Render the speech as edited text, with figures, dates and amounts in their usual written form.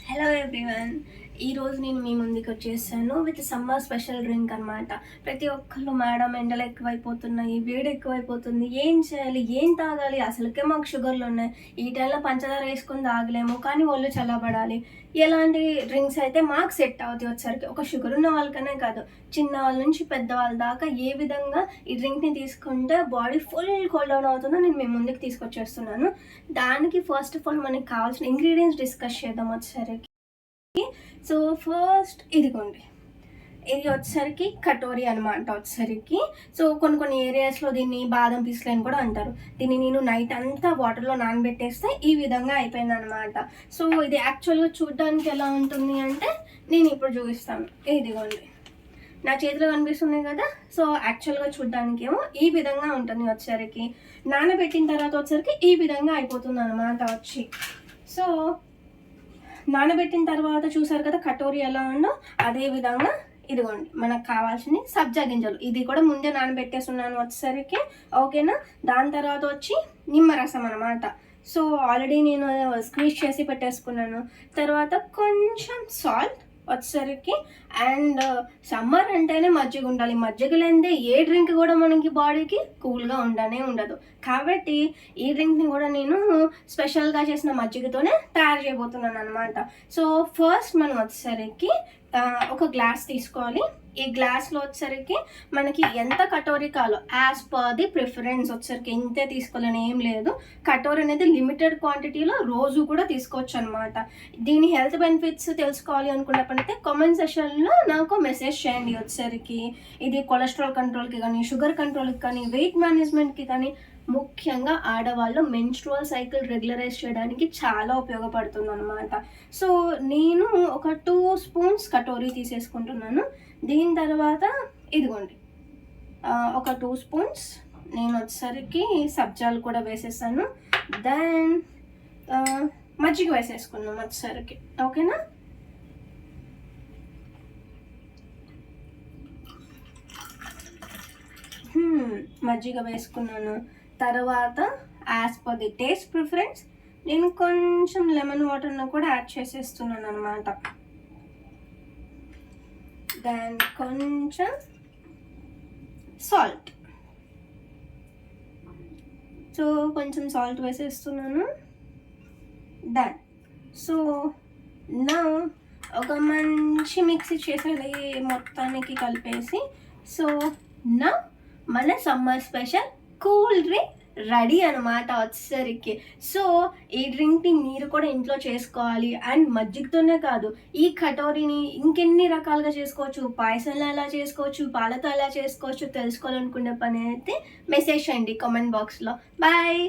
Hello everyone. ఈరోజు నేను మీ ముందుకు వచ్చేసాను విత్ సమ్మర్ స్పెషల్ డ్రింక్ అనమాట. ప్రతి ఒక్కళ్ళు మేడం ఎండలు ఎక్కువైపోతున్నాయి, వేడి ఎక్కువైపోతుంది, ఏం చేయాలి, ఏం తాగాలి, అసలుకే మాకు షుగర్లు ఉన్నాయి, ఈ టైంలో పంచదార వేసుకొని తాగలేము, కానీ ఒళ్ళు చల్లబడాలి. ఎలాంటి డ్రింక్స్ అయితే మాకు సెట్ అవుతాయి వచ్చరికి, ఒక షుగర్ ఉన్న వాళ్ళకనే కాదు, చిన్న వాళ్ళ నుంచి పెద్దవాళ్ళ దాకా ఏ విధంగా ఈ డ్రింక్ని తీసుకుంటే బాడీ ఫుల్ కూల్ డౌన్ అవుతుందో నేను మీ ముందుకు తీసుకొచ్చేస్తున్నాను. దానికి ఫస్ట్ ఆఫ్ ఆల్ మనకి కావాల్సిన ఇంగ్రీడియంట్స్ డిస్కస్ చేద్దాం వచ్చేసరికి. సో ఫస్ట్ ఇదిగోండి, ఇది వచ్చేసరికి కటోరీ అనమాట వచ్చేసరికి. సో కొన్ని ఏరియాస్లో దీన్ని బాదం పీసులు అని కూడా అంటారు. దీన్ని నేను నైట్ అంతా వాటర్లో నానబెట్టేస్తే ఈ విధంగా అయిపోయింది అనమాట. సో ఇది యాక్చువల్గా చూడడానికి ఎలా ఉంటుంది అంటే నేను ఇప్పుడు చూపిస్తాను. ఇదిగోండి, నా చేతిలో కనిపిస్తుంది కదా. సో యాక్చువల్గా చూడడానికి ఏమో ఈ విధంగా ఉంటుంది వచ్చేసరికి. నానబెట్టిన తర్వాత వచ్చేసరికి ఈ విధంగా అయిపోతుంది అనమాట వచ్చి. సో నానబెట్టిన తర్వాత చూసారు కదా కటోరీ ఎలా ఉందో, అదే విధంగా ఇదిగోండి మనకు కావాల్సింది సబ్జా గింజలు. ఇది కూడా ముందే నానబెట్టేస్తున్నాను వచ్చేసరికి, ఓకేనా. దాని తర్వాత వచ్చి నిమ్మరసం అనమాట. సో ఆల్రెడీ నేను స్క్వీజ్ చేసి పెట్టేసుకున్నాను. తర్వాత కొంచెం సాల్ట్ వచ్చేసరికి. అండ్ సమ్మర్ అంటేనే మజ్జిగ ఉండాలి, మజ్జిగ లేనిదే ఏ డ్రింక్ కూడా మనకి బాడీకి కూల్గా ఉండనే ఉండదు. కాబట్టి ఈ డ్రింక్ని కూడా నేను స్పెషల్గా చేసిన మజ్జిగతోనే తయారు చేయబోతున్నాను అనమాట. సో ఫస్ట్ మనం వచ్చేసరికి ఒక గ్లాస్ తీసుకోవాలి. ఈ గ్లాస్లో వచ్చేసరికి మనకి ఎంత కటోరీ కావాలో యాజ్ పర్ ది ప్రిఫరెన్స్ వచ్చేసరికి ఇంతే తీసుకోవాలని ఏం లేదు. కటోరీ అనేది లిమిటెడ్ క్వాంటిటీలో రోజు కూడా తీసుకోవచ్చు అనమాట. దీని హెల్త్ బెనిఫిట్స్ తెలుసుకోవాలి అనుకున్నప్పుడైతే కామెంట్ సెషన్లో నాకు మెసేజ్ చేయండి వచ్చేసరికి. ఇది కొలెస్ట్రాల్ కంట్రోల్కి కానీ, షుగర్ కంట్రోల్కి కానీ, వెయిట్ మేనేజ్మెంట్కి కానీ, ముఖ్యంగా ఆడవాళ్ళు మెన్స్ట్రువల్ సైకిల్ రెగ్యులరైజ్ చేయడానికి చాలా ఉపయోగపడుతుంది అనమాట. సో నేను ఒక 2 స్పూన్స్ కటోరీ తీసేసుకుంటున్నాను. దీని తర్వాత ఇదిగోండి ఒక 2 స్పూన్స్ నేను వచ్చేసరికి సబ్జాలు కూడా వేసేసాను. దెన్ మజ్జిగ వేసేసుకున్నాం వచ్చేసరికి, ఓకేనా. మజ్జిగ వేసుకున్నాను. తర్వాత as per the taste preference నేను కొంచెం లెమన్ వాటర్ను కూడా యాడ్ చేసేస్తున్నాను అనమాట. దెన్ కొంచెం సాల్ట్. సో కొంచెం సాల్ట్ వేసేస్తున్నాను. డన్. సో నా ఒక మంచి మిక్సీ చేసేది మొత్తానికి కలిపేసి, సో నా మన summer special cool drink ready అనమాట వచ్చేసరికి. సో ఈ డ్రింక్ని మీరు కూడా ఇంట్లో చేసుకోవాలి. అండ్ మజ్జిగతోనే కాదు, ఈ కటోరీని ఇంకెన్ని రకాలుగా చేసుకోవచ్చు. పాయసంలో ఎలా చేసుకోవచ్చు, పాలతో ఎలా చేసుకోవచ్చు తెలుసుకోవాలనుకునే పని అయితే మెసేజ్ చేయండి కామెంట్ బాక్స్లో. బాయ్.